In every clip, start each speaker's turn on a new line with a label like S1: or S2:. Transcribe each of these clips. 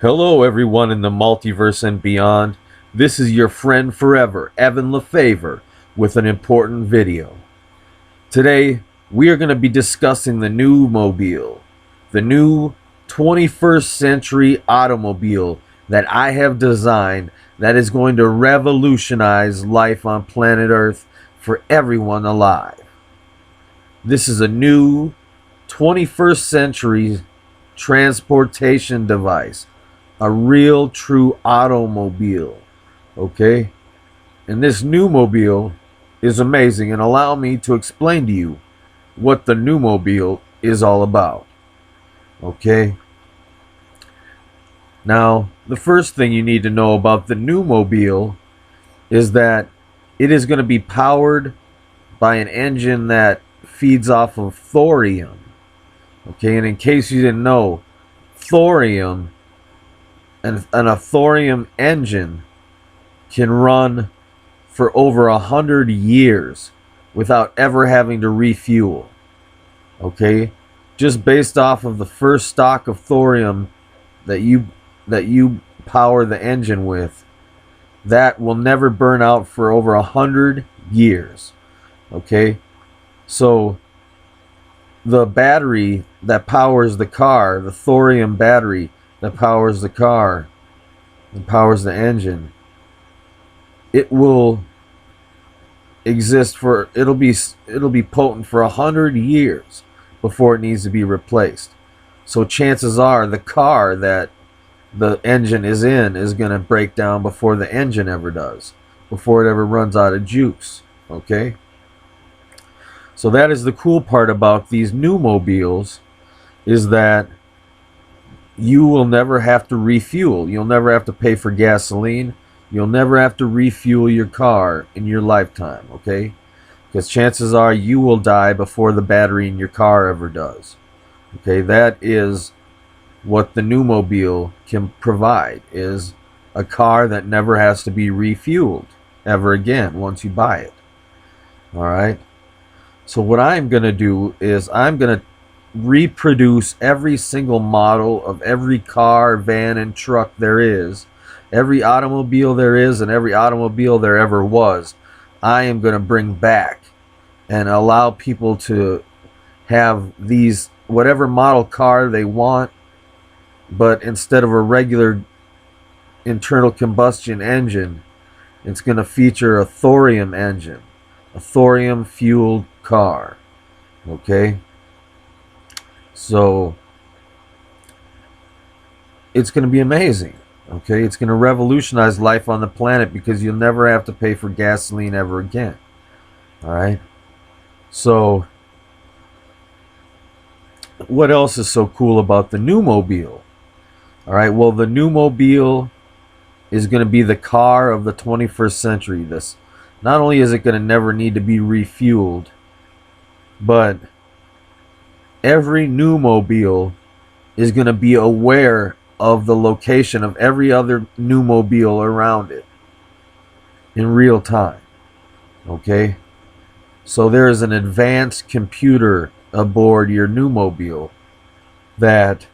S1: Hello, everyone in the multiverse and beyond. This is your friend forever, Evan Lefavor, with an important video. Today, we are going to be discussing the NewMobile, the new 21st century automobile that I have designed that is going to revolutionize life on planet Earth for everyone alive. This is a new 21st century transportation device, a real true automobile. Okay? And this NewMobile is amazing, and allow me to explain to you what the NewMobile is all about. Okay? Now, the first thing you need to know about the NewMobile is that it is going to be powered by an engine that feeds off of thorium. Okay, and in case you didn't know, thorium and a thorium engine can run for over 100 years without ever having to refuel. Okay, just based off of the first stock of thorium that you power the engine with, that will never burn out for over 100 years. Okay, so the battery that powers the car, the thorium battery that powers the car and powers the engine, it will exist for it'll be potent for 100 years before it needs to be replaced. So chances are the car that the engine is in is going to break down before the engine ever does, before it ever runs out of juice. Okay, so that is the cool part about these NewMobiles, is that you will never have to refuel. You'll never have to pay for gasoline. You'll never have to refuel your car in your lifetime, okay? Because chances are you will die before the battery in your car ever does. Okay, that is what the NewMobile can provide, is a car that never has to be refueled ever again once you buy it. All right? So what I'm going to do is I'm going to reproduce every single model of every car, van, and truck there is, every automobile there is, and every automobile there ever was. I am going to bring back and allow people to have these, whatever model car they want, but instead of a regular internal combustion engine, it's going to feature a thorium engine, a thorium fueled car. Okay, so it's going to be amazing. Okay, it's going to revolutionize life on the planet because you'll never have to pay for gasoline ever again. All right, so what else is so cool about the NewMobile? All right, well, the NewMobile is going to be the car of the 21st century. This, not only is it going to never need to be refueled, but every NewMobile is going to be aware of the location of every other NewMobile around it in real time. Okay? So there is an advanced computer aboard your NewMobile that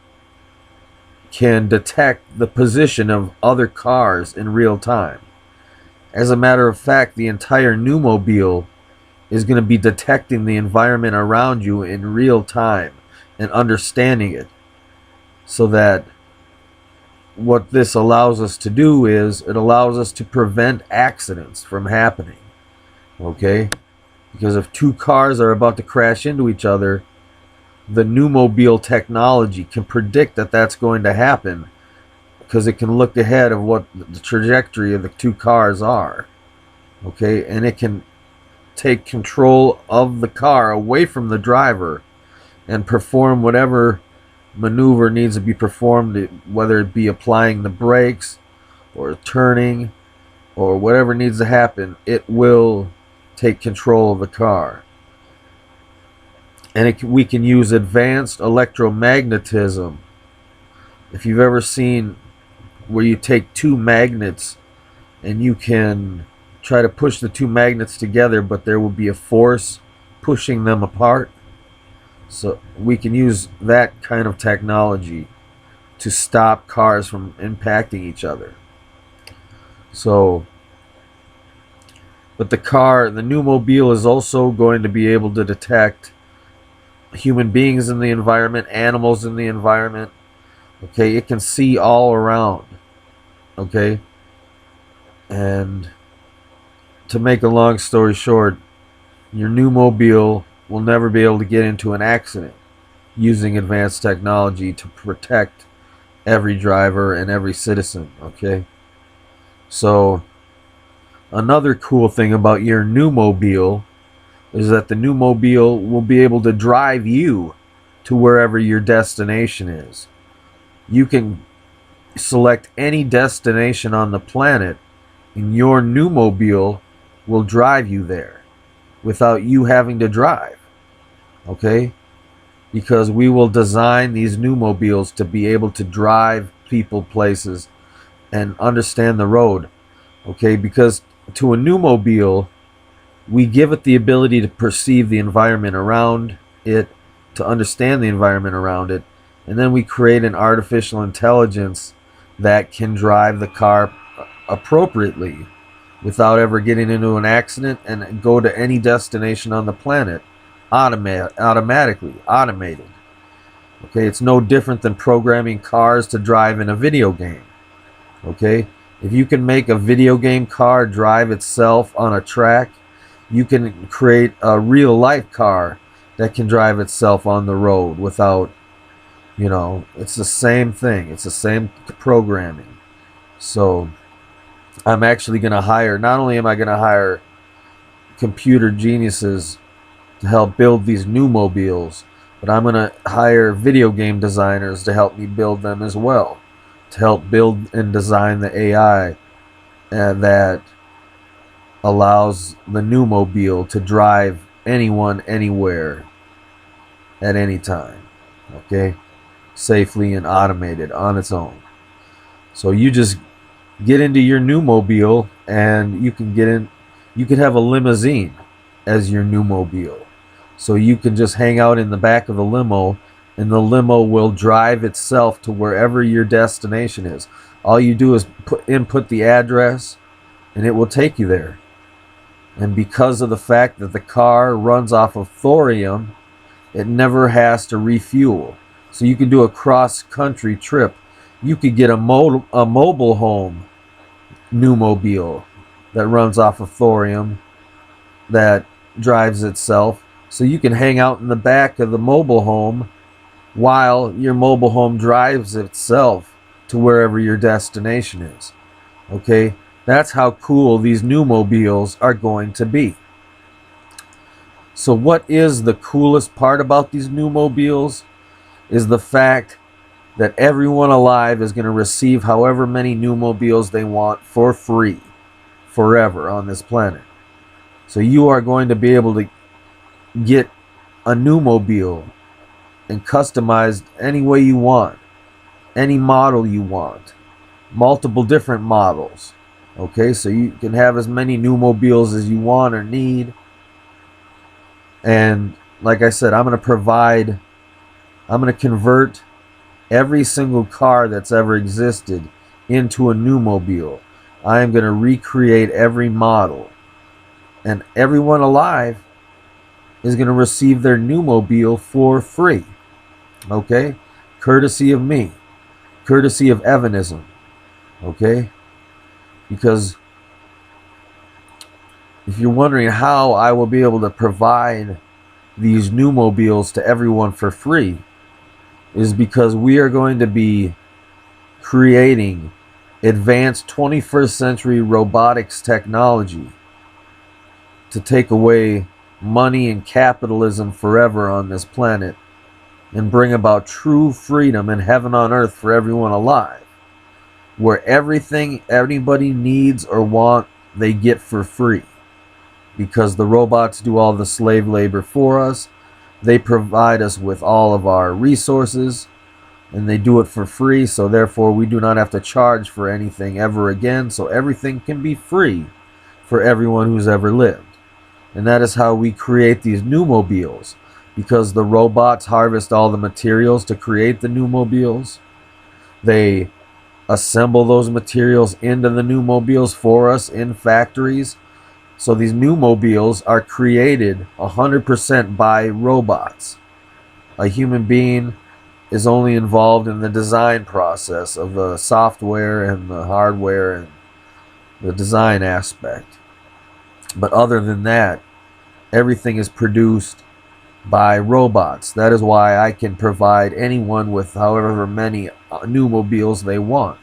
S1: can detect the position of other cars in real time. As a matter of fact, the entire NewMobile is going to be detecting the environment around you in real time and understanding it, so that what this allows us to do is it allows us to prevent accidents from happening. Okay, because if two cars are about to crash into each other, the NewMobile technology can predict that that's going to happen, because it can look ahead of what the trajectory of the two cars are. Okay, and it can take control of the car away from the driver and perform whatever maneuver needs to be performed, whether it be applying the brakes or turning or whatever needs to happen. It will take control of the car. And we can use advanced electromagnetism. If you've ever seen where you take two magnets and you can try to push the two magnets together, but there will be a force pushing them apart. So we can use that kind of technology to stop cars from impacting each other. So, but the NewMobile is also going to be able to detect human beings in the environment, animals in the environment. Okay, it can see all around. Okay, and to make a long story short, your NewMobile will never be able to get into an accident using advanced technology to protect every driver and every citizen. Okay, so another cool thing about your NewMobile is that the NewMobile will be able to drive you to wherever your destination is. You can select any destination on the planet, and your NewMobile will drive you there without you having to drive. Okay? Because we will design these NewMobiles to be able to drive people places and understand the road. Okay? Because to a NewMobile, we give it the ability to perceive the environment around it, to understand the environment around it, and then we create an artificial intelligence that can drive the car appropriately without ever getting into an accident and go to any destination on the planet automatically, automated. Okay, it's no different than programming cars to drive in a video game. Okay, if you can make a video game car drive itself on a track, you can create a real life car that can drive itself on the road without, it's the same thing. It's the same programming. So I'm actually going to not only am I going to hire computer geniuses to help build these NewMobiles, but I'm going to hire video game designers to help me build them as well, to help build and design the AI that allows the NewMobile to drive anyone, anywhere, at any time. Okay? Safely and automated on its own. So you just get into your NewMobile and you can have a limousine as your NewMobile. So you can just hang out in the back of the limo, and the limo will drive itself to wherever your destination is. All you do is input the address, and it will take you there. And because of the fact that the car runs off of thorium, it never has to refuel. So you can do a cross-country trip. You could get a mobile home NewMobile that runs off of thorium that drives itself. So you can hang out in the back of the mobile home while your mobile home drives itself to wherever your destination is. Okay? That's how cool these NewMobiles are going to be. So what is the coolest part about these NewMobiles is the fact that everyone alive is going to receive however many NewMobiles they want for free forever on this planet. So you are going to be able to get a NewMobile and customized any way you want, any model you want, multiple different models. Okay, so you can have as many NewMobiles as you want or need. And like I said, I'm going to convert every single car that's ever existed into a NewMobile. I am going to recreate every model. And everyone alive is going to receive their NewMobile for free. Okay? Courtesy of me. Courtesy of Evanism. Okay? Because if you're wondering how I will be able to provide these NewMobiles to everyone for free, is because we are going to be creating advanced 21st century robotics technology to take away money and capitalism forever on this planet and bring about true freedom and heaven on earth for everyone alive, where everything anybody needs or want they get for free, because the robots do all the slave labor for us. They provide us with all of our resources, and they do it for free, so therefore we do not have to charge for anything ever again, so everything can be free for everyone who's ever lived. And that is how we create these NewMobiles, because the robots harvest all the materials to create the NewMobiles. They assemble those materials into the new mobiles for us in factories. So these new mobiles are created 100% by robots. A human being is only involved in the design process of the software and the hardware and the design aspect. But other than that, everything is produced by robots. That is why I can provide anyone with however many new mobiles they want.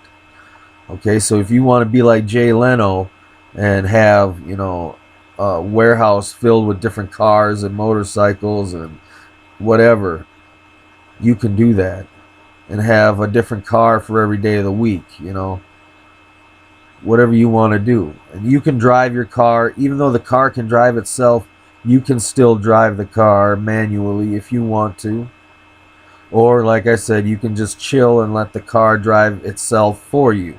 S1: Okay, so if you want to be like Jay Leno and have, a warehouse filled with different cars and motorcycles and whatever, you can do that and have a different car for every day of the week, whatever you want to do. And you can drive your car, even though the car can drive itself, you can still drive the car manually if you want to. Or, like I said, you can just chill and let the car drive itself for you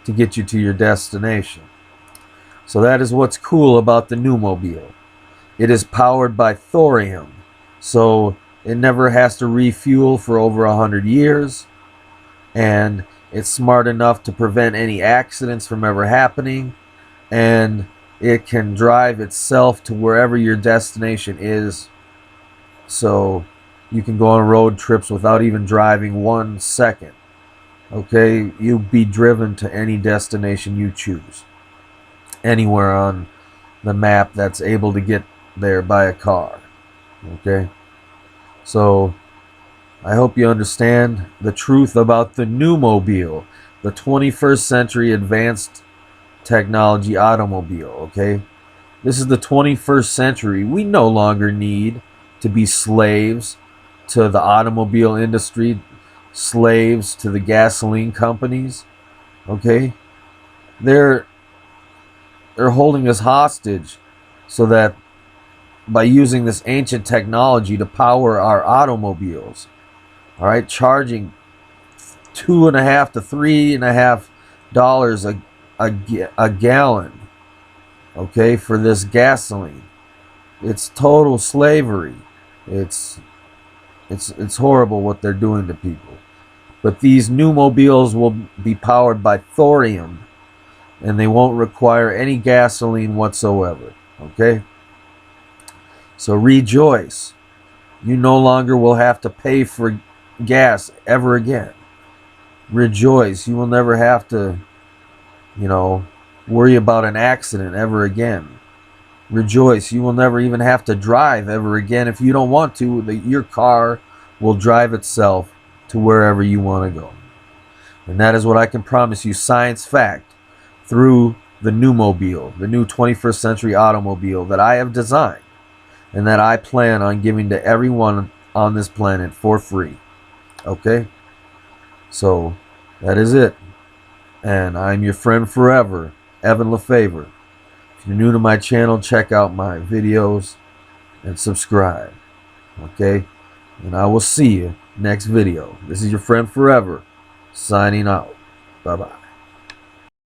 S1: to get you to your destination. So that is what's cool about the NewMobile. It is powered by thorium, so it never has to refuel for over 100 years, and it's smart enough to prevent any accidents from ever happening, and it can drive itself to wherever your destination is, so you can go on road trips without even driving 1 second. Okay, you'll be driven to any destination you choose, anywhere on the map that's able to get there by a car. Okay, so I hope you understand the truth about the NewMobile, the 21st century advanced technology automobile. Okay, this is the 21st century. We no longer need to be slaves to the automobile industry, slaves to the gasoline companies. Okay, they're holding us hostage so that by using this ancient technology to power our automobiles, all right, charging $2.50 to $3.50 a gallon, okay, for this gasoline. It's total slavery. It's horrible what they're doing to people. But these new mobiles will be powered by thorium, and they won't require any gasoline whatsoever. Okay? So rejoice. You no longer will have to pay for gas ever again. Rejoice. You will never have to, worry about an accident ever again. Rejoice. You will never even have to drive ever again. If you don't want to, your car will drive itself to wherever you want to go. And that is what I can promise you, science fact, through the NewMobile, the new 21st century automobile that I have designed and that I plan on giving to everyone on this planet for free. Okay? So, that is it. And I'm your friend forever, Evan Lefavor. If you're new to my channel, check out my videos and subscribe. Okay? And I will see you next video. This is your friend forever, signing out. Bye-bye.